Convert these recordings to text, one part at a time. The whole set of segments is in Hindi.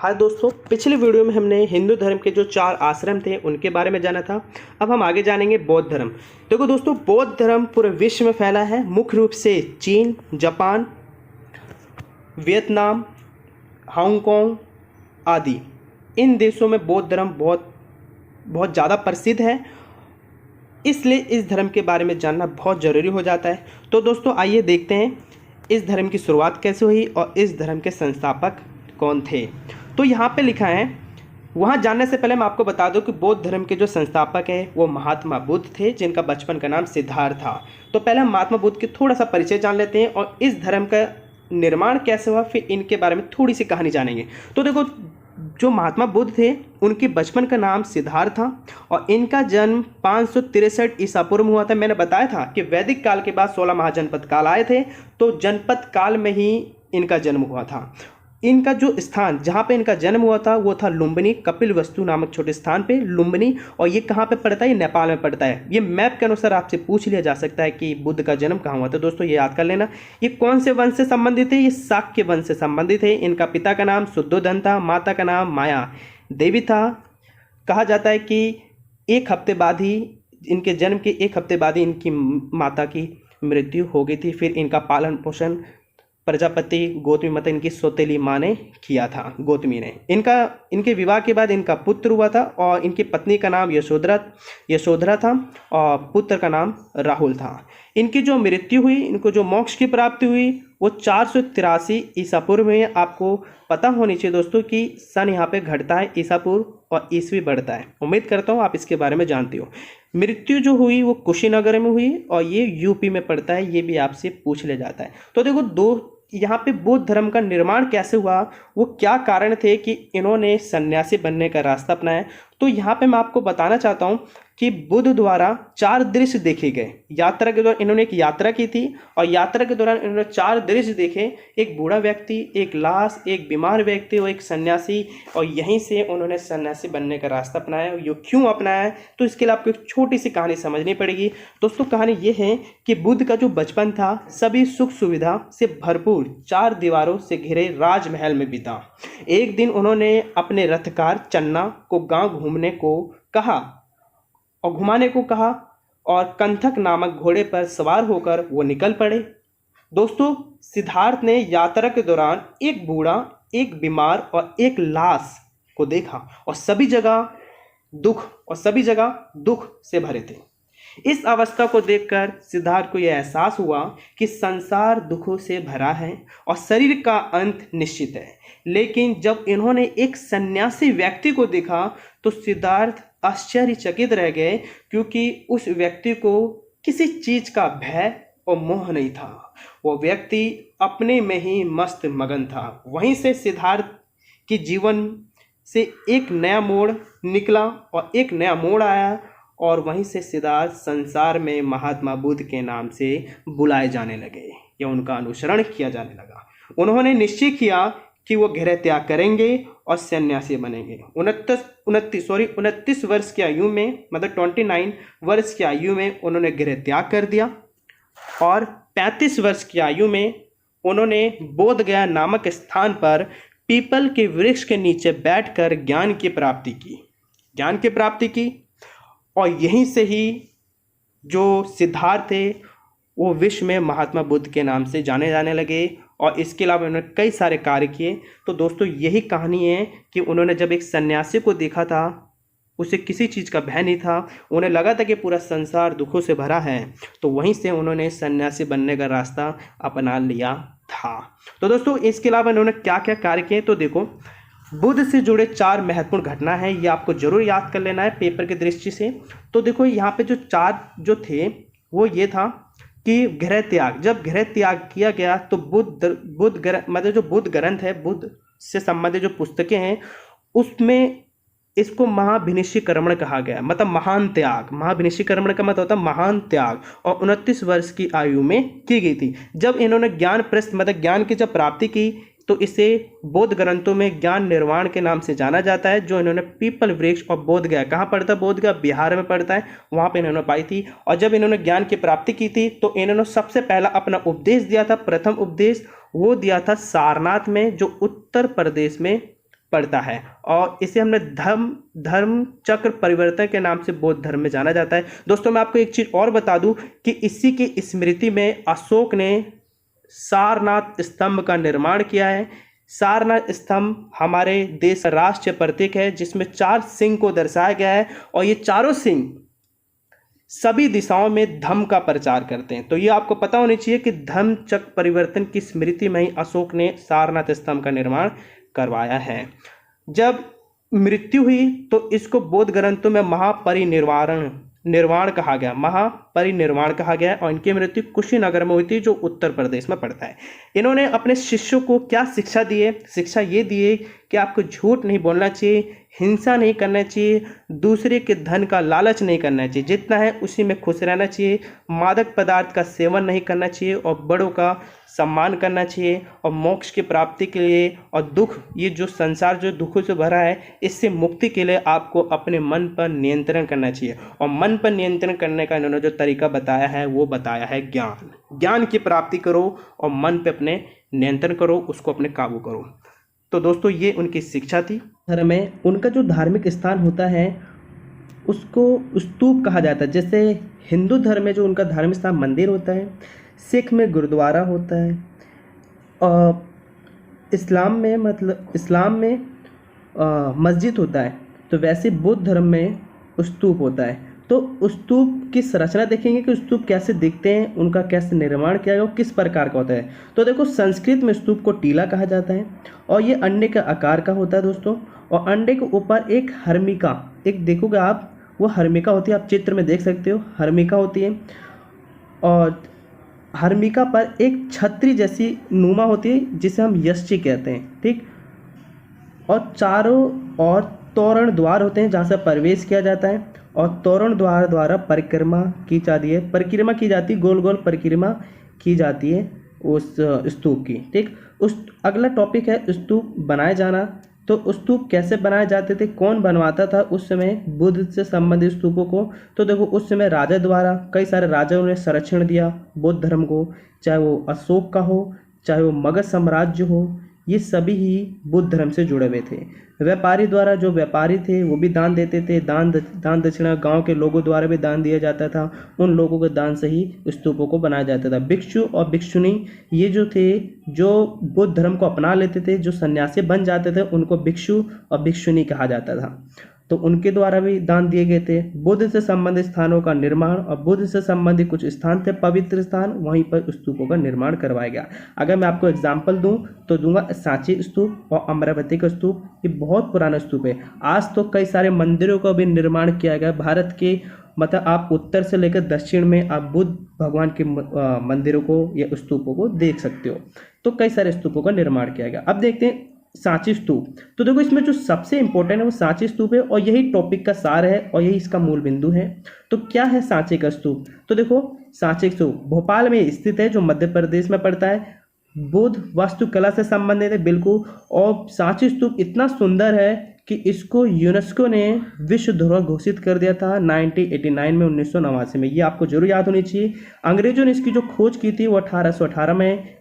हाँ दोस्तों, पिछले वीडियो में हमने हिंदू धर्म के जो 4 आश्रम थे उनके बारे में जाना था। अब हम आगे जानेंगे बौद्ध धर्म। देखो दोस्तों, बौद्ध धर्म पूरे विश्व में फैला है, मुख्य रूप से चीन, जापान, वियतनाम, हांगकांग आदि इन देशों में बौद्ध धर्म बहुत ज़्यादा प्रसिद्ध है। इसलिए इस धर्म के बारे में जानना बहुत ज़रूरी हो जाता है। तो दोस्तों आइए देखते हैं इस धर्म की शुरुआत कैसे हुई और इस धर्म के संस्थापक कौन थे। तो यहाँ पे लिखा है, वहाँ जानने से पहले मैं आपको बता दूं कि बौद्ध धर्म के जो संस्थापक है वो महात्मा बुद्ध थे, जिनका बचपन का नाम सिद्धार्थ था। तो पहले हम महात्मा बुद्ध के थोड़ा सा परिचय जान लेते हैं और इस धर्म का निर्माण कैसे हुआ, फिर इनके बारे में थोड़ी सी कहानी जानेंगे। तो देखो, जो महात्मा बुद्ध थे उनके बचपन का नाम सिद्धार्थ था और इनका जन्म 563 ईसा पूर्व में हुआ था। मैंने बताया था कि वैदिक काल के बाद 16 महाजनपद काल आए थे, तो जनपद काल में ही इनका जन्म हुआ था। इनका जो स्थान जहाँ पे इनका जन्म हुआ था वो था लुम्बिनी, कपिलवस्तु नामक छोटे स्थान पे लुम्बिनी। और ये कहाँ पे पड़ता है? ये नेपाल में पड़ता है। ये मैप के अनुसार आपसे पूछ लिया जा सकता है कि बुद्ध का जन्म कहाँ हुआ था। दोस्तों ये याद कर लेना। ये कौन से वंश से संबंधित है? ये शाक्य वंश से संबंधित है। इनका पिता का नाम शुद्धोधन था, माता का नाम माया देवी था। कहा जाता है कि एक हफ्ते बाद ही, इनके जन्म के एक हफ्ते बाद ही इनकी माता की मृत्यु हो गई थी। फिर इनका पालन पोषण प्रजापति गौतमी माता, इनकी सौतेली माँ ने किया था, गौतमी ने। इनके विवाह के बाद इनका पुत्र हुआ था और इनकी पत्नी का नाम यशोधरा था और पुत्र का नाम राहुल था। इनकी जो मृत्यु हुई, इनको जो मोक्ष की प्राप्ति हुई वो 483 ईसा पूर्व में। आपको पता होनी चाहिए दोस्तों कि सन यहाँ पे घटता है ईसा पूर्व और ईस्वी बढ़ता है। उम्मीद करता हूँ आप इसके बारे में जानते हो। मृत्यु जो हुई वो कुशीनगर में हुई और ये यूपी में पड़ता है, ये भी आपसे पूछ ले जाता है। तो देखो यहाँ पे बौद्ध धर्म का निर्माण कैसे हुआ, वो क्या कारण थे कि इन्होंने सन्यासी बनने का रास्ता अपनाया। तो यहाँ पे मैं आपको बताना चाहता हूँ कि बुद्ध द्वारा 4 दृश्य देखे गए। यात्रा के दौरान इन्होंने एक यात्रा की थी और यात्रा के दौरान इन्होंने 4 दृश्य देखे। एक बूढ़ा व्यक्ति, एक लाश, एक बीमार व्यक्ति और एक सन्यासी। और यहीं से उन्होंने सन्यासी बनने का रास्ता अपनाया। ये क्यों अपनाया तो इसके लिए आपको एक छोटी सी कहानी समझनी पड़ेगी। दोस्तों कहानी ये है कि बुद्ध का जो बचपन था सभी सुख सुविधा से भरपूर 4 दीवारों से घिरे राजमहल में बीता। एक दिन उन्होंने अपने रथकार चन्ना को गांव घूमने को कहा और घुमाने को कहा और कंथक नामक घोड़े पर सवार होकर वो निकल पड़े। दोस्तों सिद्धार्थ ने यात्रा के दौरान एक बूढ़ा, एक बीमार और एक लाश को देखा और सभी जगह दुख से भरे थे। इस अवस्था को देखकर सिद्धार्थ को यह एहसास हुआ कि संसार दुखों से भरा है और शरीर का अंत निश्चित है। लेकिन जब इन्होंने एक सन्यासी व्यक्ति को देखा तो सिद्धार्थ आश्चर्यचकित रह गए, क्योंकि उस व्यक्ति को किसी चीज का भय और मोह नहीं था। वो व्यक्ति अपने में ही मस्त मगन था। वहीं से सिद्धार्थ के जीवन से एक नया मोड़ निकला और एक नया मोड़ आया और वहीं से सिद्धार्थ संसार में महात्मा बुद्ध के नाम से बुलाए जाने लगे या उनका अनुसरण किया जाने लगा। उन्होंने निश्चय किया कि वो गृह त्याग करेंगे और सन्यासी बनेंगे। 29 वर्ष की आयु में, मतलब 29 वर्ष की आयु में उन्होंने गृह त्याग कर दिया और 35 वर्ष की आयु में उन्होंने बोध गया नामक स्थान पर पीपल के वृक्ष के नीचे बैठकर ज्ञान की प्राप्ति की और यहीं से ही जो सिद्धार्थ थे वो विश्व में महात्मा बुद्ध के नाम से जाने जाने लगे। और इसके अलावा उन्होंने कई सारे कार्य किए। तो दोस्तों यही कहानी है कि उन्होंने जब एक सन्यासी को देखा था, उसे किसी चीज़ का भय नहीं था, उन्हें लगा था कि पूरा संसार दुखों से भरा है, तो वहीं से उन्होंने सन्यासी बनने का रास्ता अपना लिया था। तो दोस्तों इसके अलावा उन्होंने क्या क्या कार्य किए, तो देखो बुद्ध से जुड़े 4 महत्वपूर्ण घटना है, ये आपको जरूर याद कर लेना है पेपर की दृष्टि से। तो देखो यहाँ पे जो 4 जो थे वो ये था कि गृह त्याग। जब गृह त्याग किया गया तो मतलब जो बुद्ध ग्रंथ है, बुद्ध से संबंधित जो पुस्तकें हैं उसमें इसको महाभिनिष्क्रिमण कहा गया, मतलब महान त्याग। महाभिनिष्क्रिमण का मतलब होता है महान त्याग, और 29 वर्ष की आयु में की गई थी। जब इन्होंने ज्ञान प्रस्थ मतलब ज्ञान की जब प्राप्ति की तो इसे बौद्ध ग्रंथों में ज्ञान निर्वाण के नाम से जाना जाता है, जो इन्होंने पीपल वृक्ष और बोध गया, कहाँ पड़ता है बोध गया? बिहार में पड़ता है, वहाँ पे इन्होंने पाई थी। और जब इन्होंने ज्ञान की प्राप्ति की थी तो इन्होंने सबसे पहला अपना उपदेश दिया था। प्रथम उपदेश वो दिया था सारनाथ में, जो उत्तर प्रदेश में पड़ता है और इसे हमने धर्म चक्र परिवर्तन के नाम से बौद्ध धर्म में जाना जाता है। दोस्तों मैं आपको एक चीज़ और बता दूं कि इसी की स्मृति में अशोक ने सारनाथ स्तंभ का निर्माण किया है। सारनाथ स्तंभ हमारे देश का राष्ट्रीय प्रतीक है जिसमें 4 सिंह को दर्शाया गया है और ये चारों सिंह सभी दिशाओं में धम्म का प्रचार करते हैं। तो ये आपको पता होना चाहिए कि धम्म चक्र परिवर्तन की स्मृति में ही अशोक ने सारनाथ स्तंभ का निर्माण करवाया है। जब मृत्यु हुई तो इसको बौद्ध ग्रंथों में निर्वाण कहा गया और इनकी मृत्यु कुशीनगर में हुई थी जो उत्तर प्रदेश में पड़ता है। इन्होंने अपने शिष्यों को क्या शिक्षा दी है? शिक्षा ये दी है कि आपको झूठ नहीं बोलना चाहिए, हिंसा नहीं करना चाहिए, दूसरे के धन का लालच नहीं करना चाहिए, जितना है उसी में खुश रहना चाहिए, मादक पदार्थ का सेवन नहीं करना चाहिए और बड़ों का सम्मान करना चाहिए और मोक्ष की प्राप्ति के लिए और दुख, ये जो संसार जो दुखों से भरा है, इससे मुक्ति के लिए आपको अपने मन पर नियंत्रण करना चाहिए। और मन पर नियंत्रण करने का इन्होंने जो तरीका बताया है वो बताया है ज्ञान की प्राप्ति करो और मन पे अपने नियंत्रण करो, उसको अपने काबू करो। तो दोस्तों ये उनकी शिक्षा थी। धर्म में उनका जो धार्मिक स्थान होता है उसको स्तूप कहा जाता है। जैसे हिंदू धर्म में जो उनका धार्मिक स्थान मंदिर होता है, सिख में गुरुद्वारा होता है और इस्लाम में मस्जिद होता है। तो वैसे बुद्ध धर्म में स्तूप होता है। तो स्तूप की संरचना देखेंगे कि स्तूप कैसे दिखते हैं, उनका कैसे निर्माण किया गया और किस प्रकार का होता है। तो देखो संस्कृत में स्तूप को टीला कहा जाता है और ये अंडे के आकार का होता है दोस्तों। और अंडे के ऊपर एक हर्मिका, एक देखोगे आप, वो हर्मिका होती है, आप चित्र में देख सकते हो, हर्मिका होती है। और हर्मिका पर एक छतरी जैसी नुमा होती है जिसे हम यष्टि कहते हैं, ठीक। और चारों ओर तोरण द्वार होते हैं जहाँ से प्रवेश किया जाता है और तोरण द्वार द्वारा परिक्रमा की जाती है, गोल गोल परिक्रमा की जाती है उस स्तूप की, ठीक। उस अगला टॉपिक है स्तूप बनाए जाना। तो स्तूप कैसे बनाए जाते थे, कौन बनवाता था उस समय बुद्ध से संबंधित स्तूपों को? तो देखो उस समय राजा द्वारा, कई सारे राजाओं ने संरक्षण दिया बौद्ध धर्म को, चाहे वो अशोक का हो, चाहे वो मगध साम्राज्य हो, ये सभी ही बुद्ध धर्म से जुड़े हुए थे। व्यापारी द्वारा, जो व्यापारी थे वो भी दान देते थे, दान दक्षिणा गांव के लोगों द्वारा भी दान दिया जाता था, उन लोगों के दान से ही स्तूपों को बनाया जाता था। भिक्षु और भिक्षुनी ये जो थे, जो बुद्ध धर्म को अपना लेते थे, जो सन्यासी बन जाते थे, उनको भिक्षु और भिक्षुनी कहा जाता था। तो उनके द्वारा भी दान दिए गए थे। बुद्ध से संबंधित स्थानों का निर्माण, और बुद्ध से संबंधित कुछ स्थान थे पवित्र स्थान, वहीं पर स्तूपों का निर्माण करवाया गया। अगर मैं आपको एग्जाम्पल दूं तो दूंगा सांची स्तूप और अमरावती का स्तूप। ये बहुत पुराना स्तूप है। आज तो कई सारे मंदिरों का भी निर्माण किया गया भारत के, मतलब आप उत्तर से लेकर दक्षिण में आप बुद्ध भगवान के मंदिरों को या स्तूपों को देख सकते हो। तो कई सारे स्तूपों का निर्माण किया गया। अब देखते हैं सांची स्तूप। तो देखो इसमें जो सबसे इंपॉर्टेंट है वो सांची स्तूप है और यही टॉपिक का सार है और यही इसका मूल बिंदु है। तो क्या है सांची का स्तूप? तो देखो सांची स्तूप भोपाल में स्थित है जो मध्य प्रदेश में पड़ता है। बुद्ध वास्तुकला से संबंधित है बिल्कुल। और सांची स्तूप इतना सुंदर है कि इसको यूनेस्को ने विश्व धरोहर घोषित कर दिया था 1989 में, 1989 में। ये आपको जरूर याद होनी चाहिए। अंग्रेजों ने इसकी जो खोज की थी वो 1818 में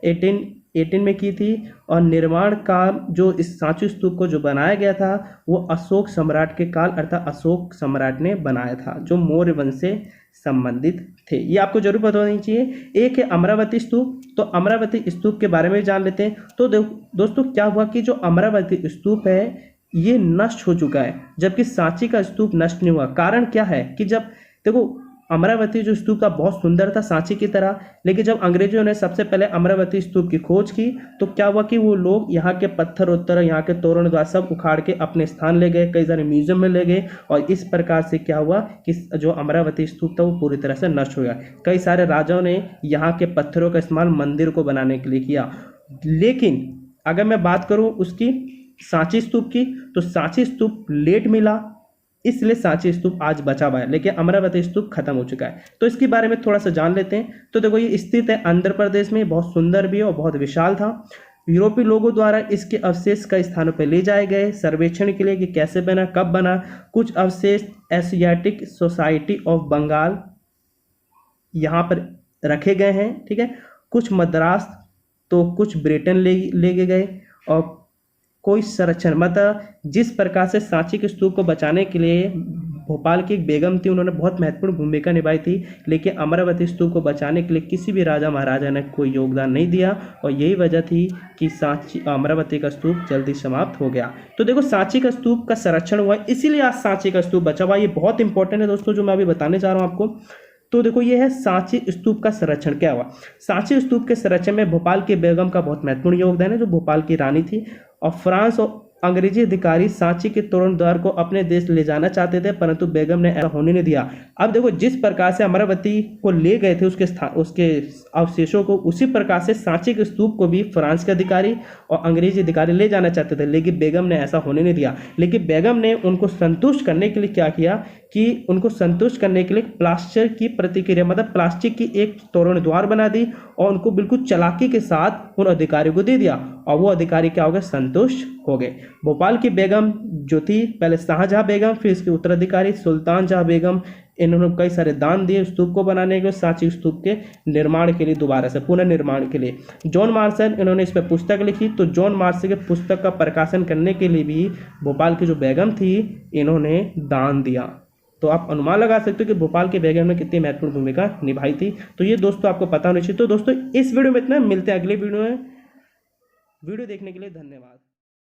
18 में की थी और निर्माण काम जो इस सांची स्तूप को जो बनाया गया था वो अशोक सम्राट के काल अर्थात अशोक सम्राट ने बनाया था जो मौर्य वंश से संबंधित थे। ये आपको जरूर पता होनी चाहिए। एक है अमरावती स्तूप। तो अमरावती स्तूप के बारे में जान लेते हैं। तो दोस्तों क्या हुआ कि जो अमरावती स्तूप है ये नष्ट हो चुका है, जबकि सांची का स्तूप नष्ट नहीं हुआ। कारण क्या है कि जब देखो अमरावती जो स्तूप था बहुत सुंदर था सांची की तरह, लेकिन जब अंग्रेजों ने सबसे पहले अमरावती स्तूप की खोज की तो क्या हुआ कि वो लोग यहाँ के पत्थर उत्तर, यहाँ के तोरण द्वार सब उखाड़ के अपने स्थान ले गए, कई सारे म्यूजियम में ले गए और इस प्रकार से क्या हुआ कि जो अमरावती स्तूप था वो पूरी तरह से नष्ट हो गया। कई सारे राजाओं ने यहाँ के पत्थरों का इस्तेमाल मंदिर को बनाने के लिए किया। लेकिन अगर मैं बात करूँ उसकी सांची स्तूप की, तो सांची स्तूप लेट मिला, इसलिए सांची स्तूप आज बचा हुआ है, लेकिन अमरावती स्तूप खत्म हो चुका है। तो इसके बारे में थोड़ा सा जान लेते हैं। तो देखो ये स्थित है आंध्र प्रदेश में, बहुत सुंदर भी है और बहुत विशाल था। यूरोपीय लोगों द्वारा इसके अवशेष कई स्थानों पर ले जाए गए सर्वेक्षण के लिए कि कैसे बना, कब बना। कुछ अवशेष एशियाटिक सोसाइटी ऑफ बंगाल यहाँ पर रखे गए हैं, ठीक है। कुछ मद्रास तो कुछ ब्रिटेन ले गए और कोई संरक्षण मतलब जिस प्रकार से सांची के स्तूप को बचाने के लिए भोपाल की एक बेगम थी, उन्होंने बहुत महत्वपूर्ण भूमिका निभाई थी, लेकिन अमरावती स्तूप को बचाने के लिए किसी भी राजा महाराजा ने कोई योगदान नहीं दिया और यही वजह थी कि सांची अमरावती का स्तूप जल्दी समाप्त हो गया। तो देखो सांची का स्तूप का संरक्षण हुआ, इसीलिए आज सांची का स्तूप बचा हुआ। ये बहुत इंपॉर्टेंट है दोस्तों जो मैं अभी बताने जा रहा हूँ आपको। तो देखो ये है सांची स्तूप का संरक्षण क्या हुआ। सांची स्तूप के संरक्षण में भोपाल की बेगम का बहुत महत्वपूर्ण योगदान है, जो भोपाल की रानी थी। और फ्रांस और अंग्रेजी अधिकारी सांची के तोरण द्वार को अपने देश ले जाना चाहते थे, परंतु बेगम ने ऐसा होने नहीं दिया। अब देखो जिस प्रकार से अमरावती को ले गए थे उसके अवशेषों को, उसी प्रकार से सांची के स्तूप को भी फ्रांस के अधिकारी और अंग्रेजी अधिकारी ले जाना चाहते थे, लेकिन बेगम ने ऐसा होने नहीं दिया। लेकिन बेगम ने उनको संतुष्ट करने के लिए क्या किया कि उनको संतुष्ट करने के लिए प्लास्टर की प्रतिक्रिया मतलब प्लास्टिक की एक तोरण द्वार बना दी और उनको बिल्कुल चालाकी के साथ उन अधिकारियों को दे दिया, और वो अधिकारी क्या हो गए, संतुष्ट हो गए। भोपाल की बेगम जो थी, पहले शाहजहां बेगम, फिर इसके उत्तराधिकारी सुल्तान जहां बेगम, इन्होंने कई सारे दान दिए स्तूप को बनाने के, सांची स्तूप के निर्माण के लिए, दोबारा से पुनर्निर्माण के लिए। जॉन मार्शल इन्होंने इस पर पुस्तक लिखी, तो जॉन मार्शल के पुस्तक का प्रकाशन करने के लिए भी भोपाल की जो बेगम थी इन्होंने दान दिया। तो आप अनुमान लगा सकते हो कि भोपाल के बेगम ने कितनी महत्वपूर्ण भूमिका निभाई थी। तो ये दोस्तों आपको पता होना चाहिए। तो दोस्तों इस वीडियो में इतना, मिलते हैं अगले वीडियो में। वीडियो देखने के लिए धन्यवाद।